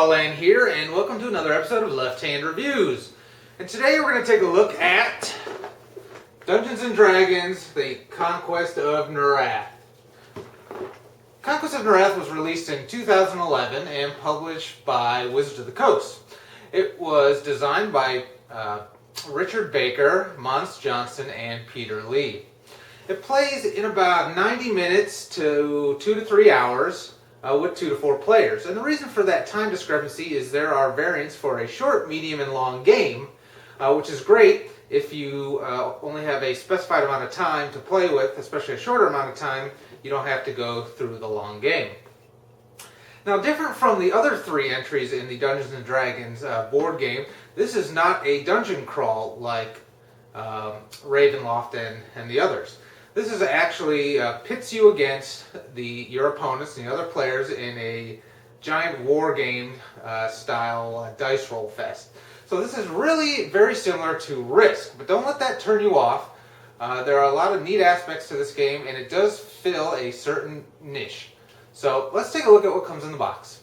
Lawland here, and welcome to another episode of Left Hand Reviews. And today we're going to take a look at Dungeons & Dragons, the Conquest of Nerath. Conquest of Nerath was released in 2011 and published by Wizards of the Coast. It was designed by Richard Baker, Mons Johnson, and Peter Lee. It plays in about 90 minutes to 2 to 3 hours. With 2 to 4 players. And the reason for that time discrepancy is there are variants for a short, medium, and long game, which is great if you only have a specified amount of time to play with, especially a shorter amount of time. You don't have to go through the long game. Now, different from the other 3 entries in the Dungeons & Dragons board game, this is not a dungeon crawl like Ravenloft and the others. This is actually pits you against your opponents and the other players in a giant war game style dice roll fest. So this is really very similar to Risk, but don't let that turn you off. There are a lot of neat aspects to this game, and it does fill a certain niche. So let's take a look at what comes in the box.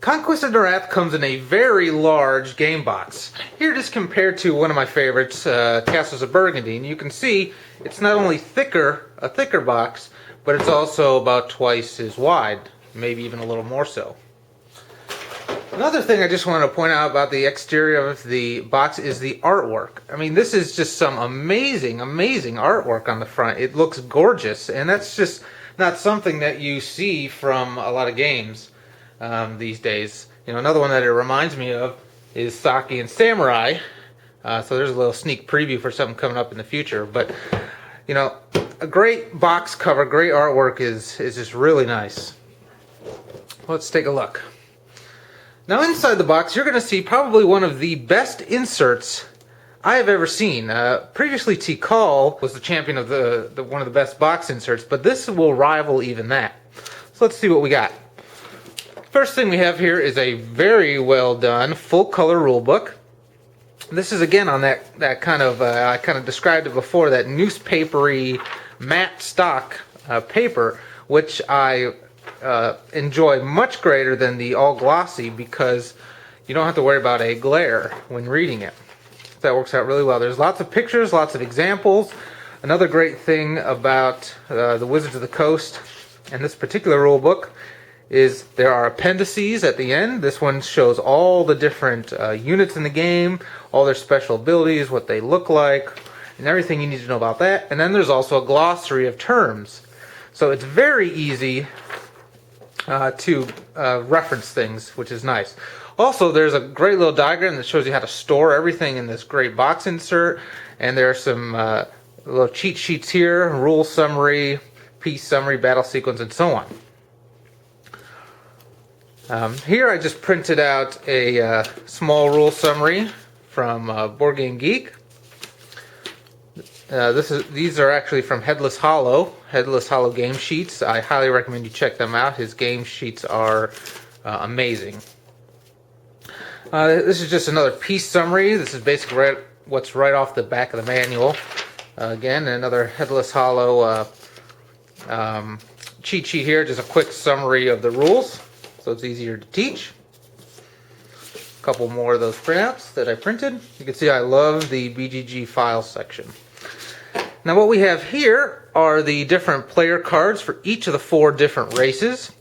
Conquest of Nerath comes in a very large game box. Here it is compared to one of my favorites, Castles of Burgundy, and you can see it's not only a thicker box, but it's also about twice as wide, maybe even a little more so. Another thing I just wanted to point out about the exterior of the box is the artwork. I mean, this is just some amazing, amazing artwork on the front. It looks gorgeous, and that's just not something that you see from a lot of games these days. You know, another one that it reminds me of is Saki and Samurai. So there's a little sneak preview for something coming up in the future. But, you know, a great box cover, great artwork is just really nice. Let's take a look. Now inside the box, you're going to see probably one of the best inserts I have ever seen. Previously, Tikal was the champion of the one of the best box inserts, but this will rival even that. So let's see what we got. First thing we have here is a very well done full color rulebook. This is again on that kind of I kind of described it before, that newspapery matte stock paper, which I enjoy much greater than the all glossy because you don't have to worry about a glare when reading it. That works out really well. There's lots of pictures, lots of examples. Another great thing about the Wizards of the Coast and this particular rulebook is there are appendices at the end. This one shows all the different units in the game, all their special abilities, what they look like, and everything you need to know about that. And then there's also a glossary of terms. So it's very easy to reference things, which is nice. Also, there's a great little diagram that shows you how to store everything in this great box insert. And there are some little cheat sheets here, rule summary, piece summary, battle sequence, and so on. Here I just printed out a small rule summary from Board Game Geek. These are actually from Headless Hollow game sheets. I highly recommend you check them out. His game sheets are amazing. This is just another piece summary. This is basically what's right off the back of the manual. Again, another Headless Hollow cheat sheet here. Just a quick summary of the rules, so it's easier to teach. A couple more of those printouts that I printed. You can see I love the BGG files section. Now what we have here are the different player cards for each of the 4 different races.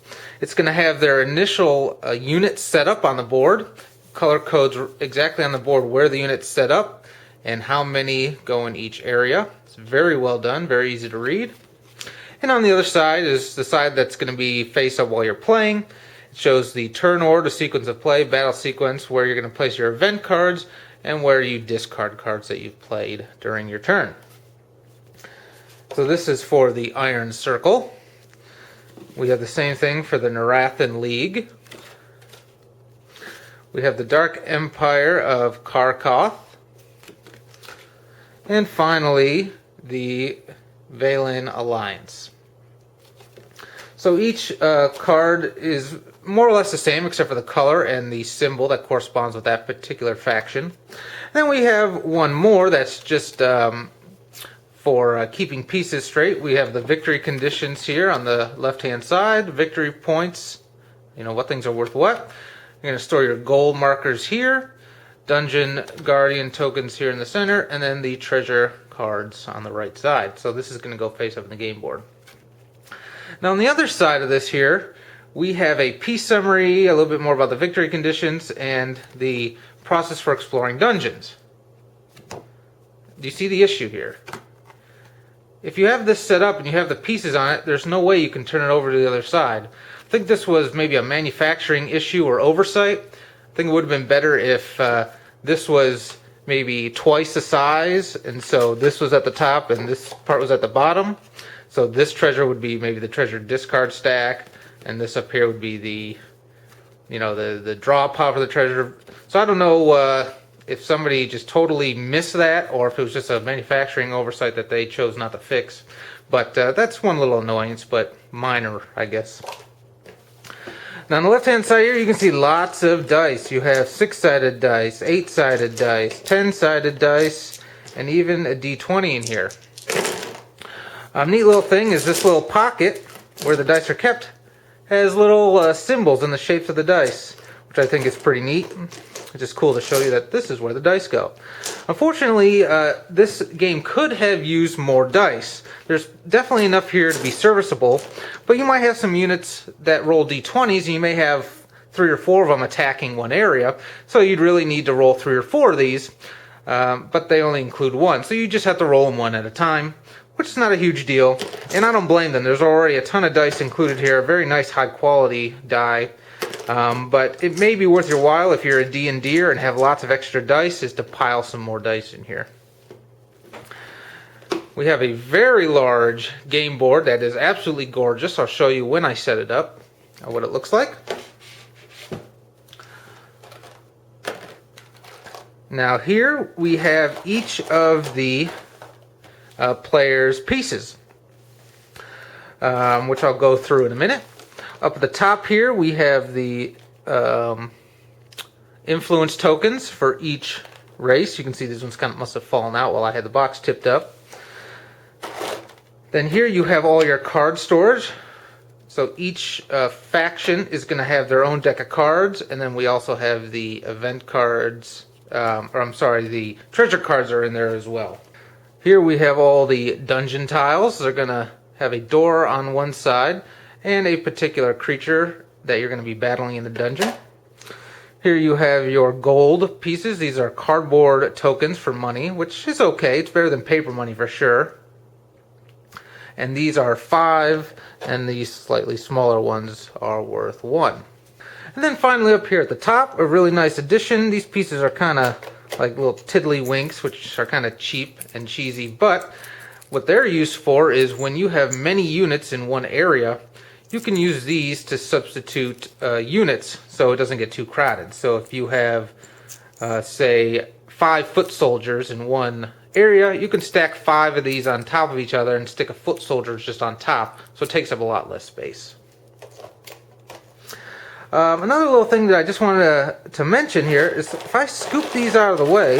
It's going to have their initial unit set up on the board, color codes exactly on the board where the unit's set up, and how many go in each area. It's very well done, very easy to read. And on the other side is the side that's going to be face up while you're playing. It shows the turn order, sequence of play, battle sequence, where you're going to place your event cards, and where you discard cards that you've played during your turn. So this is for the Iron Circle. We have the same thing for the Nerathan League. We have the Dark Empire of Karkoth. And finally, the Valen Alliance. So each card is more or less the same except for the color and the symbol that corresponds with that particular faction. Then we have one more that's just for keeping pieces straight. We have the victory conditions here on the left hand side, victory points, you know, what things are worth what. You're going to store your gold markers here, dungeon guardian tokens here in the center, and then the treasure cards on the right side. So this is going to go face up in the game board. Now on the other side of this here, we have a piece summary, a little bit more about the victory conditions, and the process for exploring dungeons. Do you see the issue here? If you have this set up and you have the pieces on it, there's no way you can turn it over to the other side. I think this was maybe a manufacturing issue or oversight. I think it would have been better if this was maybe twice the size, and so this was at the top and this part was at the bottom. So this treasure would be maybe the treasure discard stack, and this up here would be the, you know, the draw pile for the treasure. So I don't know if somebody just totally missed that, or if it was just a manufacturing oversight that they chose not to fix. But that's one little annoyance, but minor, I guess. Now on the left-hand side here, you can see lots of dice. You have 6-sided dice, 8-sided dice, 10-sided dice, and even a D20 in here. A neat little thing is this little pocket where the dice are kept has little symbols in the shapes of the dice, which I think is pretty neat. It's just cool to show you that this is where the dice go. Unfortunately, this game could have used more dice. There's definitely enough here to be serviceable, but you might have some units that roll d20s, and you may have 3 or 4 of them attacking one area, so you'd really need to roll 3 or 4 of these, but they only include 1, so you just have to roll them 1 at a time, which is not a huge deal, and I don't blame them. There's already a ton of dice included here, a very nice high quality die. But it may be worth your while if you're a D&Der and have lots of extra dice, is to pile some more dice in here. We have a very large game board that is absolutely gorgeous. I'll show you when I set it up what it looks like. Now here we have each of the players' pieces, which I'll go through in a minute. Up at the top here, we have the influence tokens for each race. You can see these ones kind of must have fallen out while I had the box tipped up. Then here you have all your card storage. So each faction is going to have their own deck of cards, and then we also have the event cards, the treasure cards are in there as well. Here we have all the dungeon tiles. They're going to have a door on one side and a particular creature that you're going to be battling in the dungeon. Here you have your gold pieces. These are cardboard tokens for money, which is okay. It's better than paper money for sure. And these are 5, and these slightly smaller ones are worth 1. And then finally up here at the top, a really nice addition. These pieces are kind of like little tiddlywinks, which are kind of cheap and cheesy, but what they're used for is when you have many units in one area, you can use these to substitute units so it doesn't get too crowded. So if you have, say, 5 foot soldiers in one area, you can stack 5 of these on top of each other and stick a foot soldier just on top, so it takes up a lot less space. Another little thing that I just wanted to mention here is if I scoop these out of the way,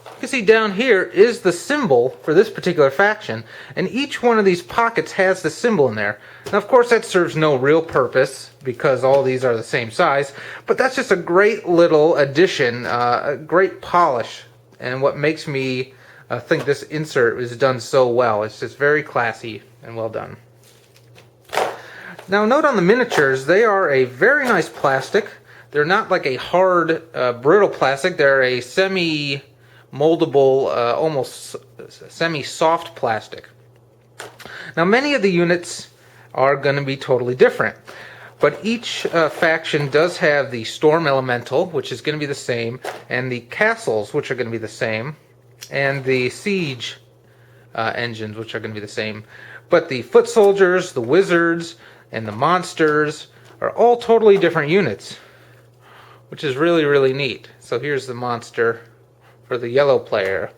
you can see down here is the symbol for this particular faction, and each one of these pockets has the symbol in there. Now of course that serves no real purpose because all these are the same size, but that's just a great little addition, a great polish, and what makes me think this insert is done so well. It's just very classy and well done. Now note on the miniatures, they are a very nice plastic. They're not like a hard, brittle plastic. They're a semi-moldable, almost semi-soft plastic. Now many of the units are going to be totally different, but each faction does have the Storm Elemental, which is going to be the same, and the Castles, which are going to be the same, and the Siege engines, which are going to be the same. But the Foot Soldiers, the Wizards, and the Monsters are all totally different units, which is really, really neat. So here's the monster for the yellow player,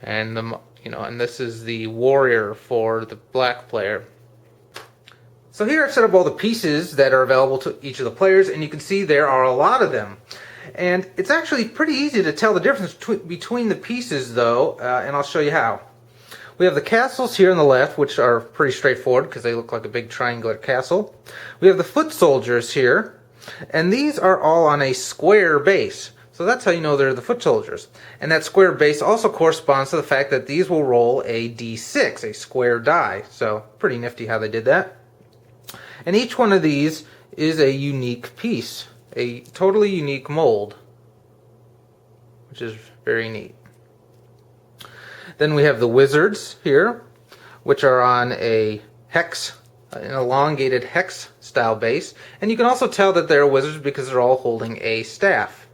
and and this is the warrior for the black player. So here I've set up all the pieces that are available to each of the players, and you can see there are a lot of them. And it's actually pretty easy to tell the difference between the pieces, though, and I'll show you how. We have the castles here on the left, which are pretty straightforward because they look like a big triangular castle. We have the foot soldiers here, and these are all on a square base. So that's how you know they're the foot soldiers. And that square base also corresponds to the fact that these will roll a d6, a square die. So pretty nifty how they did that. And each one of these is a unique piece, a totally unique mold, which is very neat. Then we have the wizards here, which are on a hex, an elongated hex style base. And you can also tell that they're wizards because they're all holding a staff.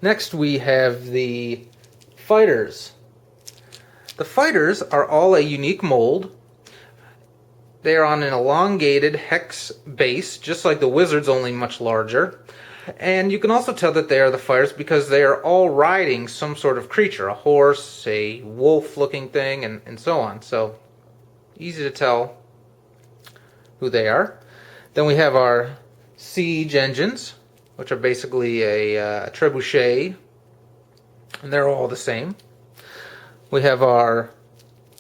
Next we have the fighters. The fighters are all a unique mold. They are on an elongated hex base, just like the wizards, only much larger. And you can also tell that they are the fighters because they are all riding some sort of creature, a horse, a wolf-looking thing, and so on. So easy to tell who they are. Then we have our siege engines, which are basically a trebuchet, and they're all the same. We have our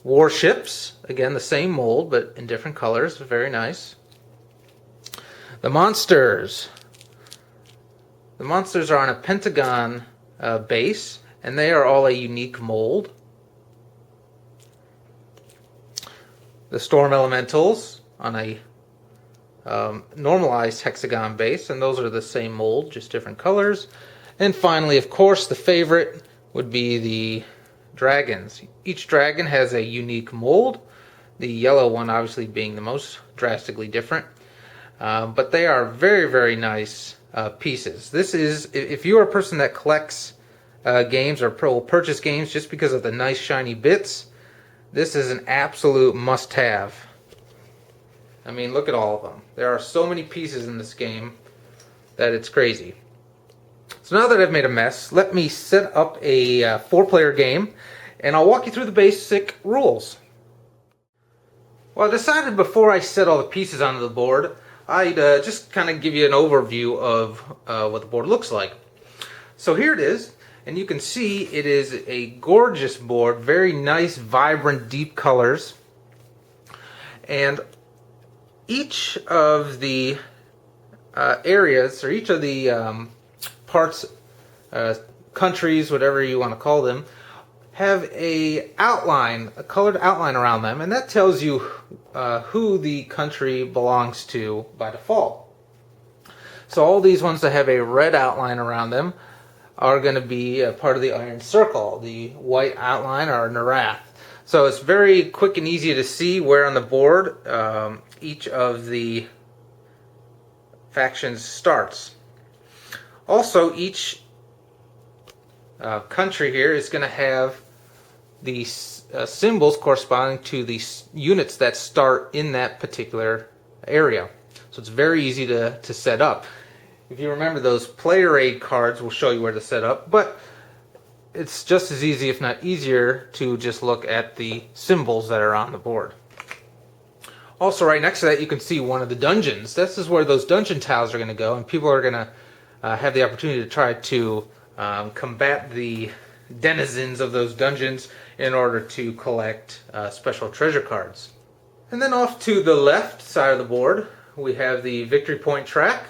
warships, again the same mold but in different colors, very nice. The monsters. The monsters are on a pentagon base, and they are all a unique mold. The storm elementals on a normalized hexagon base, and those are the same mold, just different colors. And finally, of course, the favorite would be the dragons. Each dragon has a unique mold, the yellow one obviously being the most drastically different. But they are very, very nice pieces. This is, if you are a person that collects games or will purchase games just because of the nice shiny bits, this is an absolute must-have. I mean, look at all of them. There are so many pieces in this game that it's crazy. So now that I've made a mess, let me set up a 4-player game, and I'll walk you through the basic rules. Well, I decided before I set all the pieces onto the board, I'd just kind of give you an overview of what the board looks like. So here it is, and you can see it is a gorgeous board, very nice, vibrant, deep colors. And each of the areas, or each of the parts, countries, whatever you want to call them, have a outline, a colored outline around them, and that tells you who the country belongs to by default. So all these ones that have a red outline around them are going to be a part of the Iron Circle. The white outline are Nerath. So it's very quick and easy to see where on the board each of the factions starts. Also, each country here is going to have the symbols corresponding to the units that start in that particular area. So it's very easy to set up. If you remember, those player aid cards will show you where to set up, but it's just as easy, if not easier, to just look at the symbols that are on the board. Also, right next to that, you can see one of the dungeons. This is where those dungeon tiles are going to go, and people are going to have the opportunity to try to combat the denizens of those dungeons in order to collect special treasure cards. And then off to the left side of the board, we have the victory point track.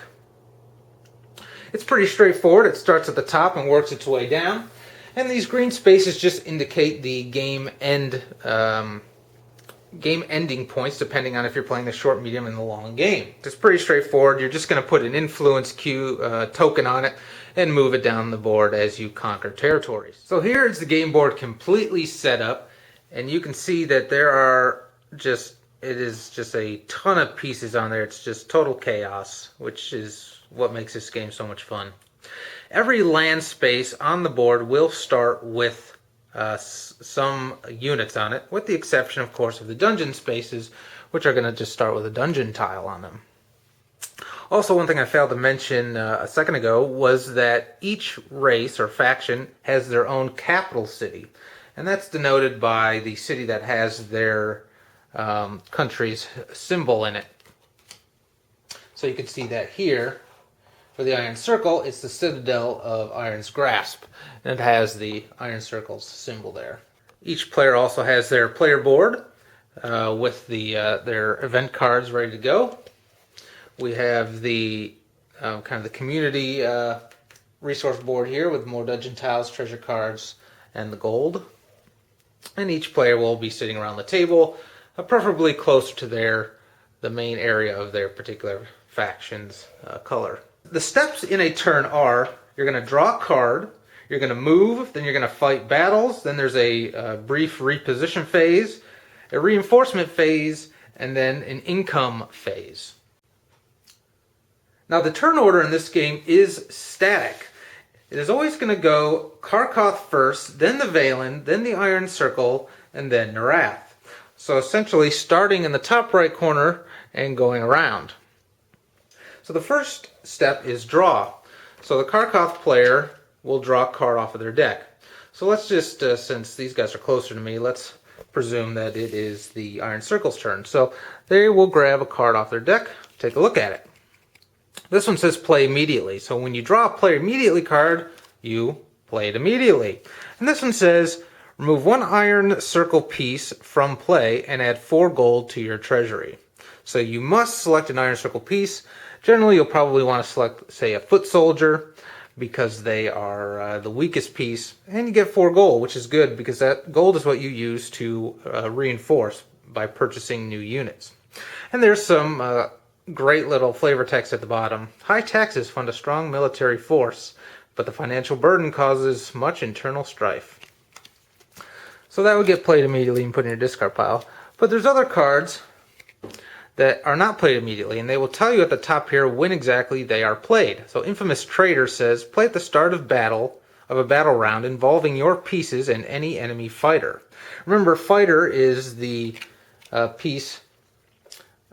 It's pretty straightforward. It starts at the top and works its way down. And these green spaces just indicate the game ending points, depending on if you're playing the short, medium, and the long game. It's pretty straightforward. You're just going to put an influence token on it and move it down the board as you conquer territories. So here is the game board completely set up, and you can see that there are it is just a ton of pieces on there. It's just total chaos, which is what makes this game so much fun. Every land space on the board will start with some units on it, with the exception, of course, of the dungeon spaces, which are going to just start with a dungeon tile on them. Also, one thing I failed to mention a second ago was that each race or faction has their own capital city, and that's denoted by the city that has their country's symbol in it. So you can see that here For the Iron Circle, it's the Citadel of Iron's Grasp, and it has the Iron Circle's symbol there. Each player also has their player board with their event cards ready to go. We have the kind of the community resource board here with more dungeon tiles, treasure cards, and the gold. And each player will be sitting around the table, preferably closer to the main area of their particular faction's color. The steps in a turn are, you're going to draw a card, you're going to move, then you're going to fight battles, then there's a brief reposition phase, a reinforcement phase, and then an income phase. Now the turn order in this game is static. It is always going to go Karkoth first, then the Valen, then the Iron Circle, and then Nerath. So essentially starting in the top right corner and going around. So the first step is draw. So the Karkoth player will draw a card off of their deck. So let's just, since these guys are closer to me, let's presume that it is the Iron Circle's turn. So they will grab a card off their deck, take a look at it. This one says play immediately. So when you draw a play immediately card, you play it immediately. And this one says remove one Iron Circle piece from play and add 4 gold to your treasury. So you must select an Iron Circle piece. Generally, you'll probably want to select, say, a foot soldier because they are the weakest piece. And you get 4 gold, which is good because that gold is what you use to reinforce by purchasing new units. And there's some great little flavor text at the bottom. High taxes fund a strong military force, but the financial burden causes much internal strife. So that would get played immediately and put in your discard pile. But there's other cards that are not played immediately, and they will tell you at the top here when exactly they are played. So Infamous Trader says, play at the start of a battle round involving your pieces and any enemy fighter. Remember, fighter is the piece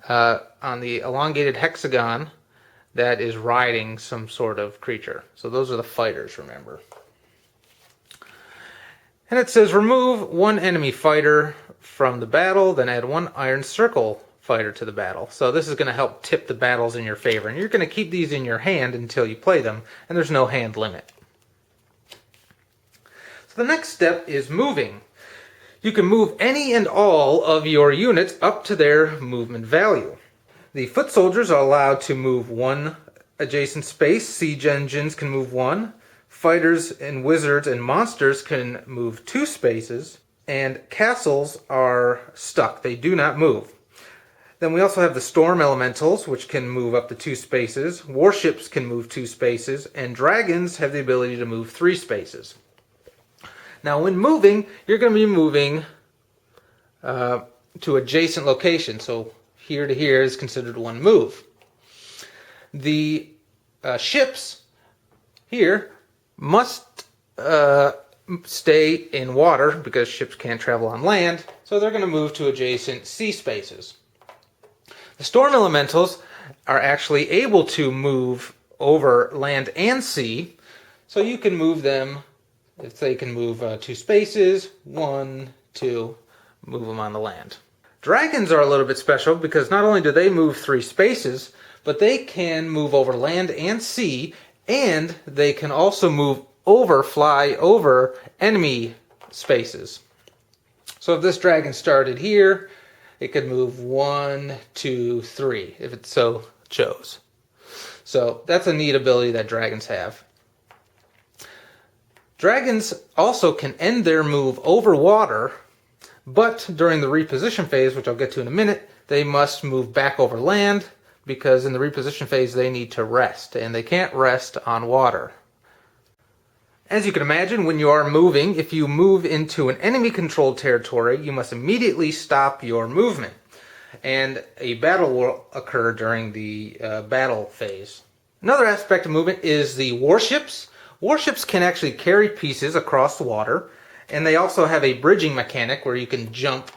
on the elongated hexagon that is riding some sort of creature. So those are the fighters, remember. And it says remove 1 enemy fighter from the battle, then add 1 Iron Circle fighter to the battle. So this is going to help tip the battles in your favor. And you're going to keep these in your hand until you play them, and there's no hand limit. So the next step is moving. You can move any and all of your units up to their movement value. The foot soldiers are allowed to move 1 adjacent space. Siege engines can move 1. Fighters and wizards and monsters can move 2 spaces. And castles are stuck. They do not move. Then we also have the storm elementals, which can move up to 2 spaces. Warships can move 2 spaces. And dragons have the ability to move 3 spaces. Now when moving, you're going to be moving to adjacent locations. So here to here is considered 1 move. The ships here must stay in water because ships can't travel on land. So they're going to move to adjacent sea spaces. The storm elementals are actually able to move over land and sea. So you can move them. If they can move 2 spaces, 1, 2, move them on the land. Dragons are a little bit special because not only do they move 3 spaces, but they can move over land and sea, and they can also fly over enemy spaces. So if this dragon started here, it could move 1, 2, 3, if it so chose. So that's a neat ability that dragons have. Dragons also can end their move over water, but during the reposition phase, which I'll get to in a minute, they must move back over land because in the reposition phase they need to rest, and they can't rest on water. As you can imagine, when you are moving, if you move into an enemy-controlled territory, you must immediately stop your movement, and a battle will occur during the battle phase. Another aspect of movement is the warships. Warships can actually carry pieces across the water, and they also have a bridging mechanic where you can jump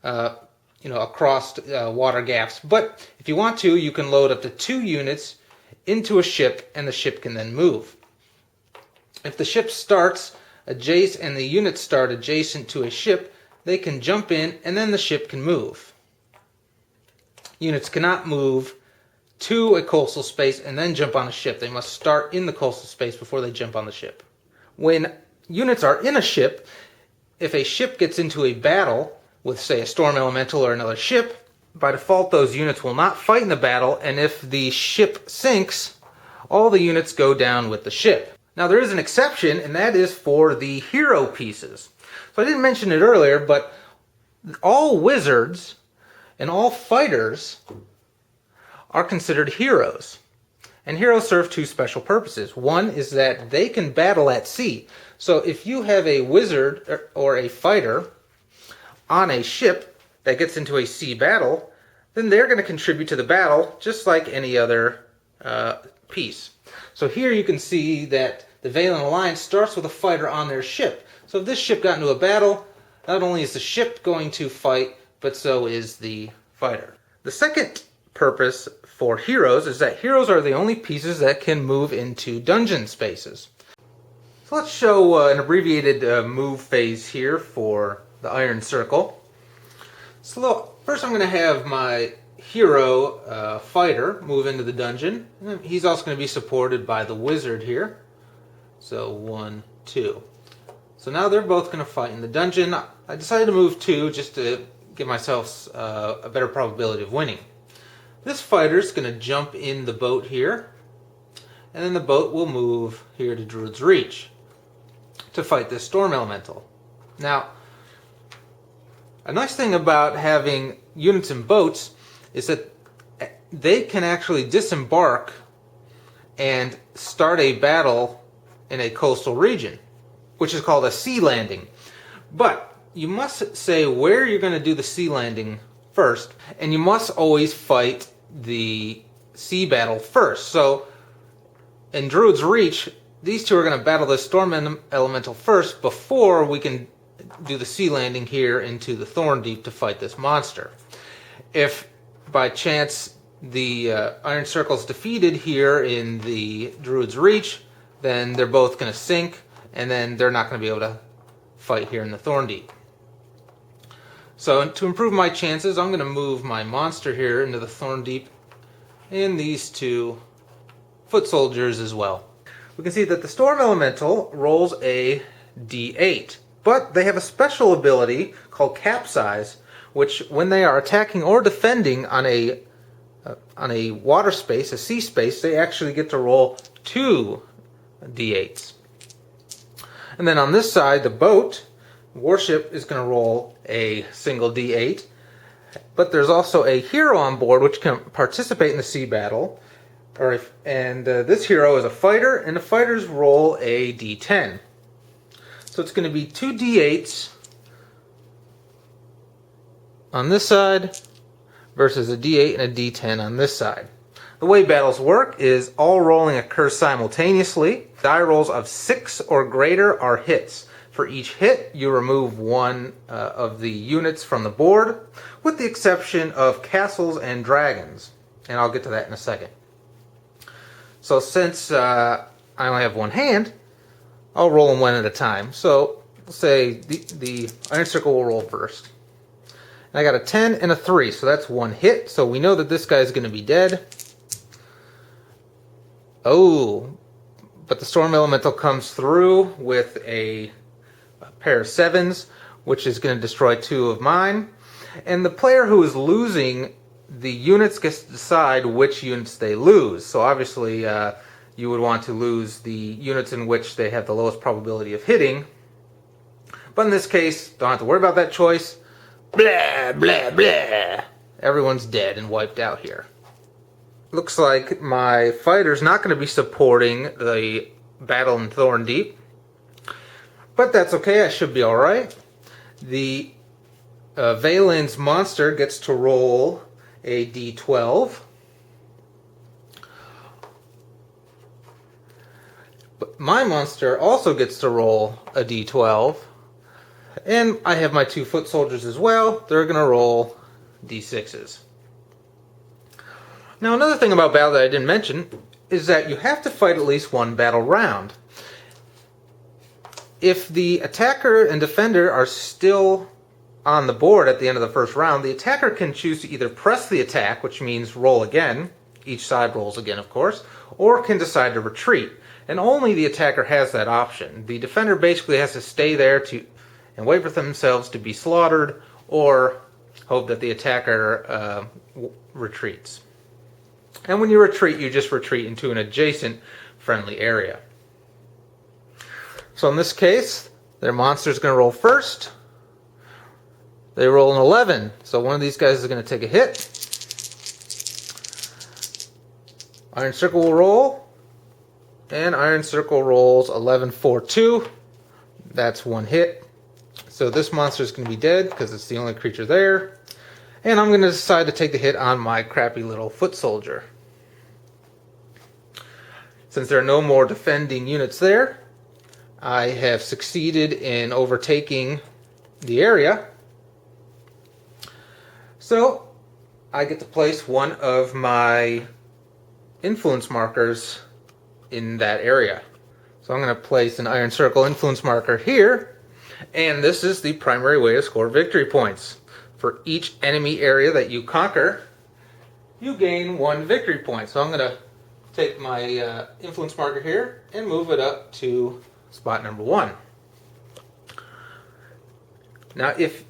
across water gaps. But if you want to, you can load up to 2 units into a ship, and the ship can then move. If the ship starts adjacent and the units start adjacent to a ship, they can jump in, and then the ship can move. Units cannot move to a coastal space and then jump on a ship. They must start in the coastal space before they jump on the ship. When units are in a ship, if a ship gets into a battle with, say, a storm elemental or another ship, by default those units will not fight in the battle, and if the ship sinks, all the units go down with the ship. Now there is an exception, and that is for the hero pieces. So I didn't mention it earlier, but all wizards and all fighters are considered heroes. And heroes serve two special purposes. One is that they can battle at sea. So if you have a wizard or a fighter on a ship that gets into a sea battle, then they're going to contribute to the battle just like any other piece. So here you can see that the Valen Alliance starts with a fighter on their ship. So if this ship got into a battle, not only is the ship going to fight, but so is the fighter. The second purpose for heroes is that heroes are the only pieces that can move into dungeon spaces. So let's show an abbreviated move phase here for the Iron Circle. So first I'm going to have my hero fighter move into the dungeon. He's also going to be supported by the wizard here. So 1, 2. So now they're both going to fight in the dungeon. I decided to move 2 just to give myself a better probability of winning. This fighter's going to jump in the boat here, and then the boat will move here to Druid's Reach to fight this storm elemental. Now, a nice thing about having units in boats is that they can actually disembark and start a battle in a coastal region, which is called a sea landing. But you must say where you're going to do the sea landing first, and you must always fight the sea battle first. So in Druid's Reach, these two are going to battle the storm elemental first before we can do the sea landing here into the Thorn Deep to fight this monster. If by chance the Iron Circle is defeated here in the Druid's Reach, then they're both going to sink, and then they're not going to be able to fight here in the Thorn Deep. So to improve my chances, I'm going to move my monster here into the Thorn Deep and these two foot soldiers as well. We can see that the Storm Elemental rolls a D8, but they have a special ability called Capsize, which when they are attacking or defending on a water space, a sea space, they actually get to roll 2 D8s. And then on this side, the boat, warship, is going to roll a single D8, but there's also a hero on board which can participate in the sea battle. This hero is a fighter, and the fighters roll a D10. So it's going to be 2 D8s on this side versus a D8 and a D10 on this side. The way battles work is all rolling occurs simultaneously. Die rolls of 6 or greater are hits. For each hit, you remove one of the units from the board, with the exception of castles and dragons. And I'll get to that in a second. So since I only have one hand, I'll roll them one at a time. So we'll say the Iron Circle will roll first. And I got a 10 and a 3, so that's one hit. So we know that this guy's going to be dead. Oh, but the Storm Elemental comes through with a pair of 7s, which is going to destroy 2 of mine. And the player who is losing the units gets to decide which units they lose. So obviously you would want to lose the units in which they have the lowest probability of hitting. But in this case, don't have to worry about that choice. Blah, blah, blah. Everyone's dead and wiped out here. Looks like my fighter's not going to be supporting the battle in Thorn Deep. But that's okay, I should be alright. The Valen's monster gets to roll a D12. But my monster also gets to roll a D12. And I have my 2 foot soldiers as well. They're going to roll D6s. Now another thing about battle that I didn't mention is that you have to fight at least one battle round. If the attacker and defender are still on the board at the end of the first round, the attacker can choose to either press the attack, which means roll again, each side rolls again, of course, or can decide to retreat. And only the attacker has that option. The defender basically has to stay there and wait for themselves to be slaughtered, or hope that the attacker retreats. And when you retreat, you just retreat into an adjacent friendly area. So in this case, their monster's going to roll first. They roll an 11, so one of these guys is going to take a hit. Iron Circle will roll, and Iron Circle rolls 11, 4, 2. That's one hit. So this monster is going to be dead because it's the only creature there. And I'm going to decide to take the hit on my crappy little foot soldier. Since there are no more defending units there, I have succeeded in overtaking the area. So I get to place one of my influence markers in that area. So I'm going to place an Iron Circle influence marker here, and this is the primary way to score victory points. For each enemy area that you conquer, you gain 1 victory point. So I'm going to take my influence marker here and move it up to spot number 1. Now if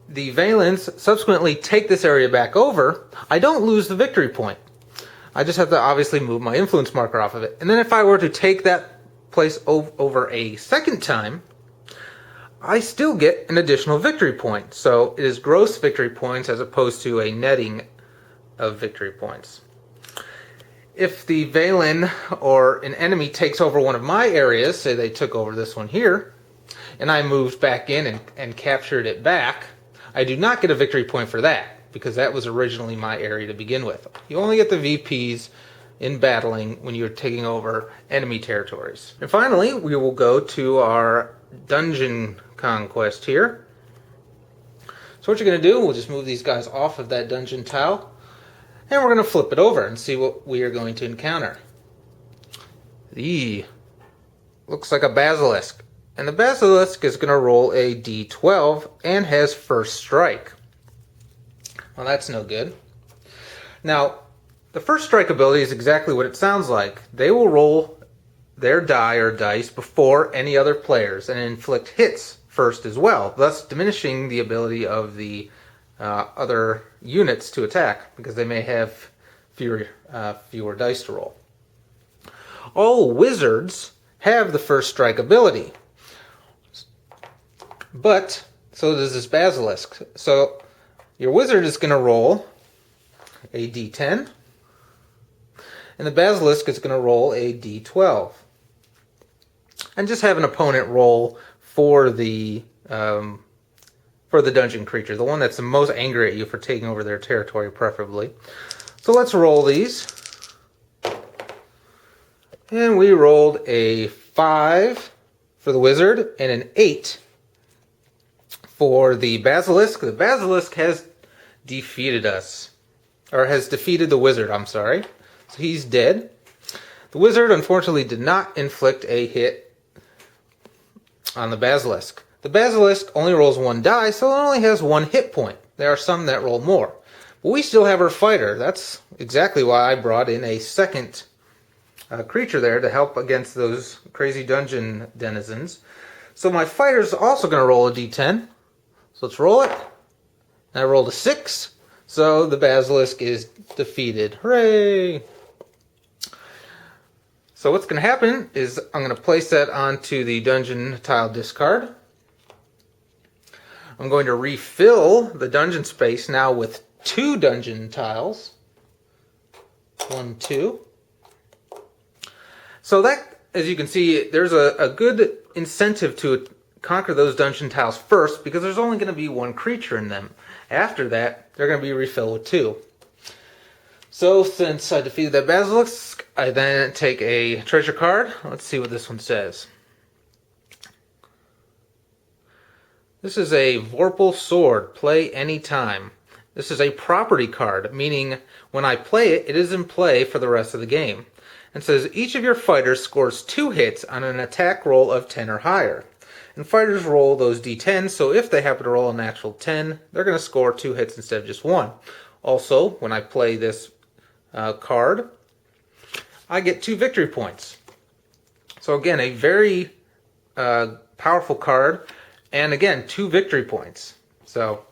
the Valens subsequently take this area back over, I don't lose the victory point. I just have to obviously move my influence marker off of it. And then if I were to take that place over a second time, I still get an additional victory point. So it is gross victory points as opposed to a netting of victory points. If the Valen or an enemy takes over one of my areas, say they took over this one here, and I moved back in and captured it back, I do not get a victory point for that, because that was originally my area to begin with. You only get the VPs in battling when you're taking over enemy territories. And finally, we will go to our dungeon conquest here. So what you're going to do, we'll just move these guys off of that dungeon tile, and we're going to flip it over and see what we are going to encounter. Looks like a basilisk. And the basilisk is going to roll a d12 and has first strike. Well, that's no good. Now, the first strike ability is exactly what it sounds like. They will roll their die or dice before any other players and inflict hits first as well, thus diminishing the ability of the other units to attack, because they may have fewer dice to roll. All wizards have the first strike ability, but so does this basilisk. So your wizard is going to roll a d10, and the basilisk is going to roll a d12. And just have an opponent roll for the dungeon creature, the one that's the most angry at you for taking over their territory, preferably. So let's roll these. And we rolled a 5 for the wizard and an 8 for the basilisk. The basilisk has defeated us. Or has defeated the wizard, I'm sorry. So he's dead. The wizard, unfortunately, did not inflict a hit on the basilisk. The basilisk only rolls 1 die, so it only has 1 hit point. There are some that roll more. But we still have our fighter. That's exactly why I brought in a second creature there to help against those crazy dungeon denizens. So my fighter's also going to roll a d10. So let's roll it. And I rolled a 6. So the basilisk is defeated. Hooray! So what's going to happen is I'm going to place that onto the dungeon tile discard. I'm going to refill the dungeon space now with 2 dungeon tiles. 1, 2. So that, as you can see, there's a good incentive to conquer those dungeon tiles first, because there's only going to be 1 creature in them. After that, they're going to be refilled with 2. So since I defeated that basilisk, I then take a treasure card. Let's see what this one says. This is a Vorpal Sword. Play anytime. This is a property card, meaning when I play it, it is in play for the rest of the game. And says each of your fighters scores 2 hits on an attack roll of 10 or higher. And fighters roll those d10s, so if they happen to roll a natural 10, they're going to score 2 hits instead of just 1. Also, when I play this card, I get 2 victory points. So again, a very powerful card, and again, 2 victory points. So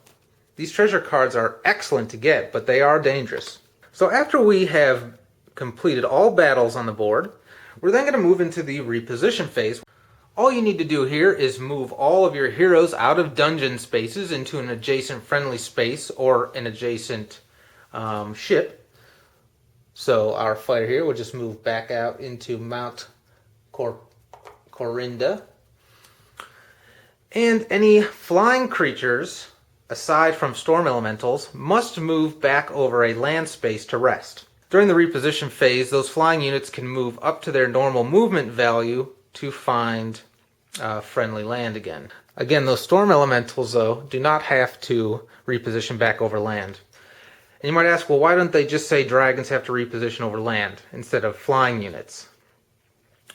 these treasure cards are excellent to get, but they are dangerous. So after we have completed all battles on the board, we're then going to move into the reposition phase. All you need to do here is move all of your heroes out of dungeon spaces into an adjacent friendly space or an adjacent ship. So our fighter here will just move back out into Mount Corinda. And any flying creatures, aside from storm elementals, must move back over a land space to rest. During the reposition phase, those flying units can move up to their normal movement value to find friendly land again. Again, those storm elementals, though, do not have to reposition back over land. And you might ask, well, why don't they just say dragons have to reposition over land instead of flying units?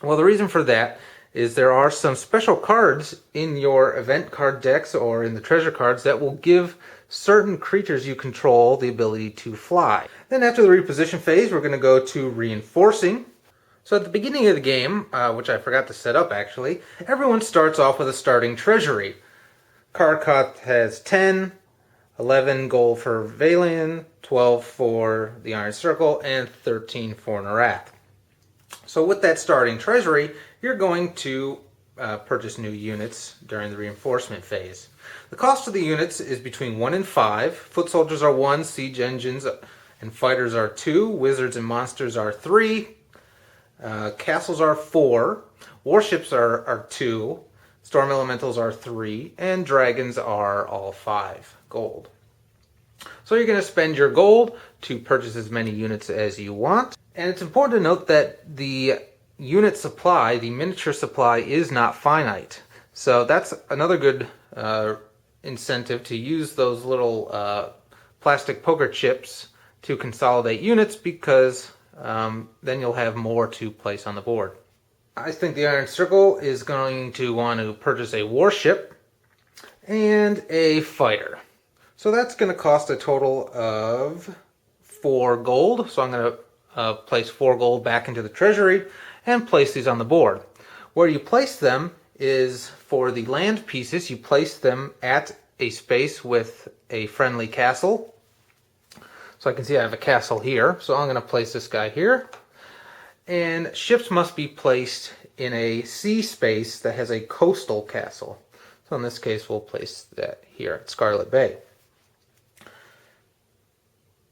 Well, the reason for that is there are some special cards in your event card decks or in the treasure cards that will give certain creatures you control the ability to fly. Then after the reposition phase, we're going to go to reinforcing. So at the beginning of the game, which I forgot to set up actually, everyone starts off with a starting treasury. Karkat has 10, 11 gold for Valian, 12 for the Iron Circle, and 13 for Nerath. So with that starting treasury, you're going to purchase new units during the reinforcement phase. The cost of the units is between 1 and 5. Foot soldiers are 1, siege engines and fighters are 2, wizards and monsters are 3, castles are 4, warships are 2, storm elementals are 3, and dragons are all 5 gold. So you're going to spend your gold to purchase as many units as you want. And it's important to note that the unit supply, the miniature supply, is not finite. So that's another good incentive to use those little plastic poker chips to consolidate units, because then you'll have more to place on the board. I think the Iron Circle is going to want to purchase a warship and a fighter. So that's going to cost a total of 4 gold. So I'm going to place 4 gold back into the treasury and place these on the board. Where you place them is for the land pieces. You place them at a space with a friendly castle. So I can see I have a castle here. So I'm going to place this guy here. And ships must be placed in a sea space that has a coastal castle. So in this case, we'll place that here at Scarlet Bay.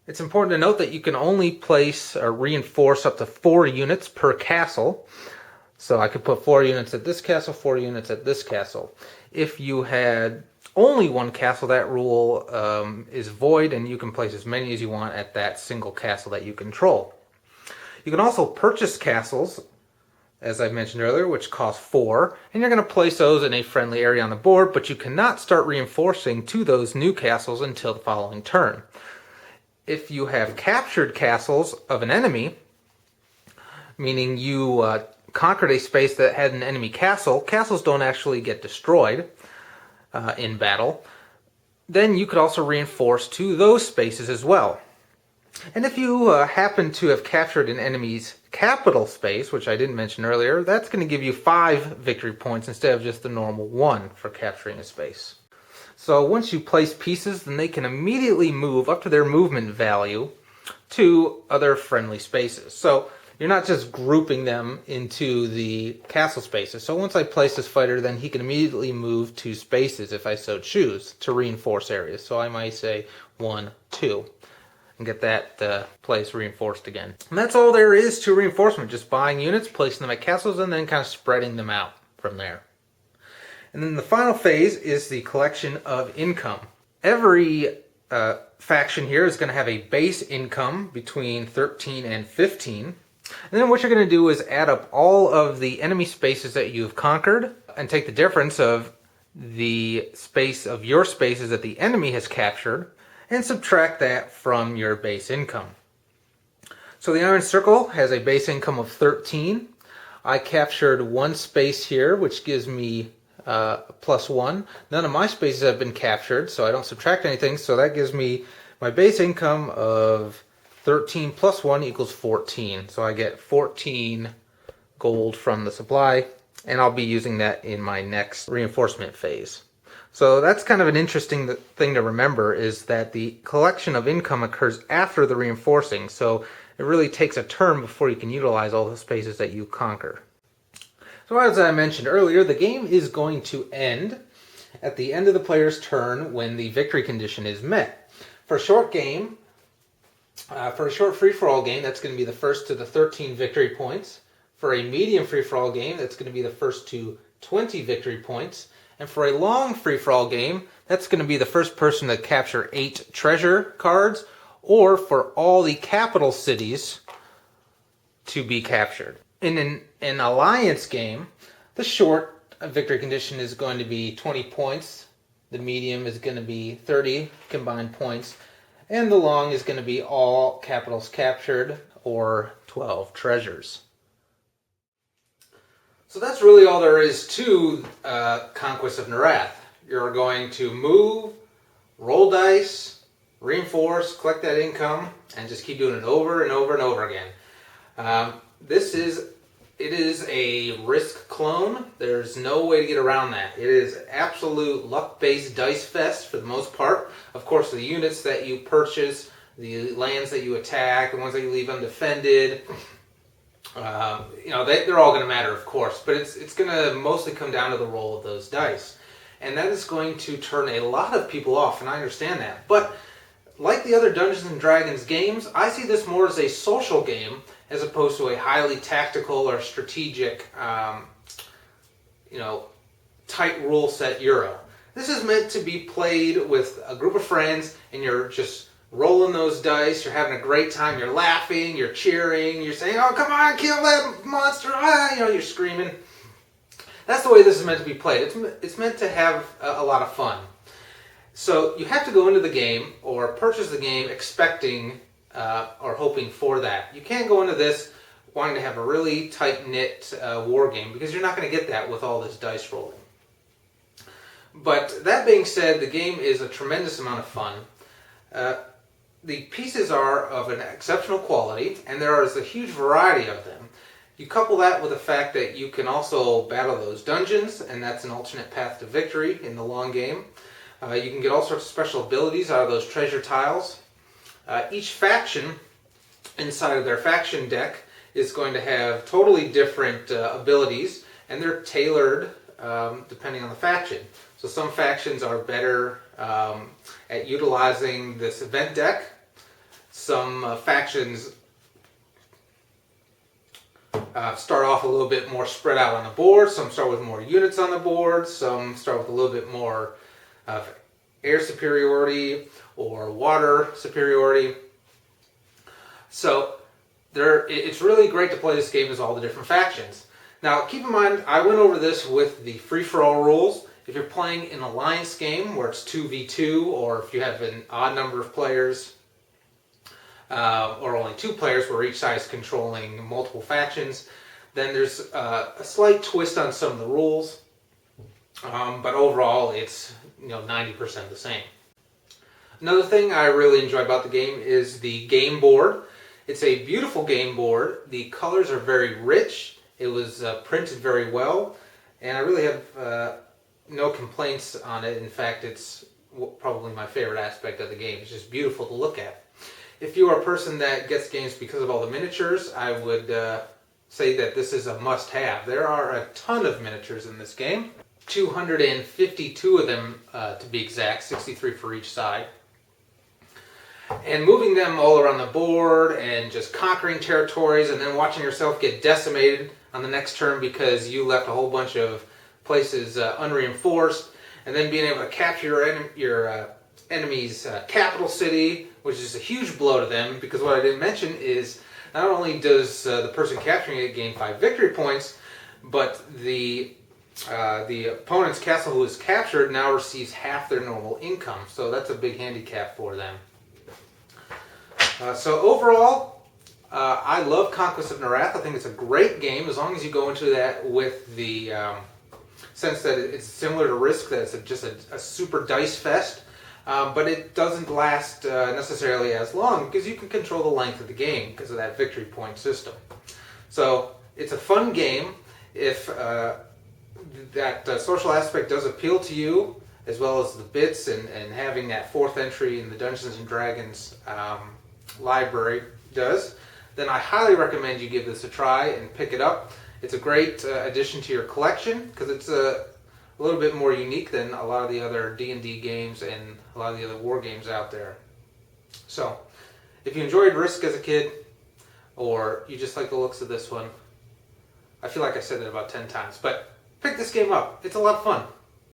It's important to note that you can only place or reinforce up to 4 units per castle. So I could put 4 units at this castle, 4 units at this castle. If you had only 1 castle, that rule is void, and you can place as many as you want at that single castle that you control. You can also purchase castles, as I mentioned earlier, which cost 4, and you're going to place those in a friendly area on the board, but you cannot start reinforcing to those new castles until the following turn. If you have captured castles of an enemy, meaning you conquered a space that had an enemy castle, castles don't actually get destroyed in battle, then you could also reinforce to those spaces as well. And if you happen to have captured an enemy's capital space, which I didn't mention earlier, that's going to give you 5 victory points instead of just the normal 1 for capturing a space. So once you place pieces, then they can immediately move up to their movement value to other friendly spaces. So you're not just grouping them into the castle spaces. So once I place this fighter, then he can immediately move to spaces, if I so choose, to reinforce areas. So I might say 1, 2, and get that place reinforced again. And that's all there is to reinforcement, just buying units, placing them at castles, and then kind of spreading them out from there. And then the final phase is the collection of income. Every faction here is going to have a base income between 13 and 15. And then what you're going to do is add up all of the enemy spaces that you've conquered and take the difference of the space of your spaces that the enemy has captured and subtract that from your base income. So the Iron Circle has a base income of 13. I captured 1 space here, which gives me +1. None of my spaces have been captured, so I don't subtract anything, so that gives me my base income of 13 plus 1 equals 14. So I get 14 gold from the supply, and I'll be using that in my next reinforcement phase. So that's kind of an interesting thing to remember, is that the collection of income occurs after the reinforcing. So it really takes a turn before you can utilize all the spaces that you conquer. So as I mentioned earlier, the game is going to end at the end of the player's turn when the victory condition is met. For a short game, for a short free-for-all game, that's going to be the first to the 13 victory points. For a medium free-for-all game, that's going to be the first to 20 victory points. And for a long free-for-all game, that's going to be the first person to capture 8 treasure cards, or for all the capital cities to be captured. In an alliance game, the short victory condition is going to be 20 points, the medium is going to be 30 combined points, and the long is going to be all capitals captured, or 12 treasures. So that's really all there is to Conquest of Nerath. You're going to move, roll dice, reinforce, collect that income, and just keep doing it over and over and over again. It is a risk clone. There's no way to get around that. It is absolute luck-based dice fest for the most part. Of course, the units that you purchase, the lands that you attack, the ones that you leave undefended, they're all going to matter, of course, but it's going to mostly come down to the roll of those dice. And that is going to turn a lot of people off, and I understand that. But like the other Dungeons & Dragons games, I see this more as a social game as opposed to a highly tactical or strategic, tight rule set Euro. This is meant to be played with a group of friends, and you're just rolling those dice, you're having a great time, you're laughing, you're cheering, you're saying, oh, come on, kill that monster, you're screaming. That's the way this is meant to be played. It's meant to have a lot of fun. So you have to go into the game or purchase the game expecting or hoping for that. You can't go into this wanting to have a really tight-knit war game, because you're not going to get that with all this dice rolling. But that being said, the game is a tremendous amount of fun. The pieces are of an exceptional quality, and there is a huge variety of them. You couple that with the fact that you can also battle those dungeons, and that's an alternate path to victory in the long game. You can get all sorts of special abilities out of those treasure tiles. Each faction inside of their faction deck is going to have totally different abilities, and they're tailored depending on the faction. So some factions are better at utilizing this event deck. Some factions start off a little bit more spread out on the board. Some start with more units on the board. Some start with a little bit more air superiority or water superiority. So it's really great to play this game as all the different factions. Now keep in mind, I went over this with the free-for-all rules. If you're playing an alliance game where it's 2v2, or if you have an odd number of players, or only 2 players where each side is controlling multiple factions, then there's a slight twist on some of the rules. But overall, it's 90% the same. Another thing I really enjoy about the game is the game board. It's a beautiful game board. The colors are very rich. It was printed very well, and I really have no complaints on it. In fact, it's probably my favorite aspect of the game. It's just beautiful to look at. If you are a person that gets games because of all the miniatures, I would say that this is a must-have. There are a ton of miniatures in this game. 252 of them to be exact, 63 for each side. And moving them all around the board and just conquering territories and then watching yourself get decimated on the next turn because you left a whole bunch of places unreinforced, and then being able to capture your enemy's capital city, which is a huge blow to them, because what I didn't mention is not only does the person capturing it gain 5 victory points, but the opponent's castle who is captured now receives half their normal income, so that's a big handicap for them. So overall, I love Conquest of Nerath. I think it's a great game as long as you go into that with the sense that it's similar to Risk, that it's just a super dice fest. but it doesn't last necessarily as long because you can control the length of the game because of that victory point system. So it's a fun game if that social aspect does appeal to you, as well as the bits and having that fourth entry in the Dungeons & Dragons library does, then I highly recommend you give this a try and pick it up. It's a great addition to your collection because it's a little bit more unique than a lot of the other D&D games and a lot of the other war games out there. So, if you enjoyed Risk as a kid, or you just like the looks of this one, I feel like I said that about 10 times, but pick this game up. It's a lot of fun.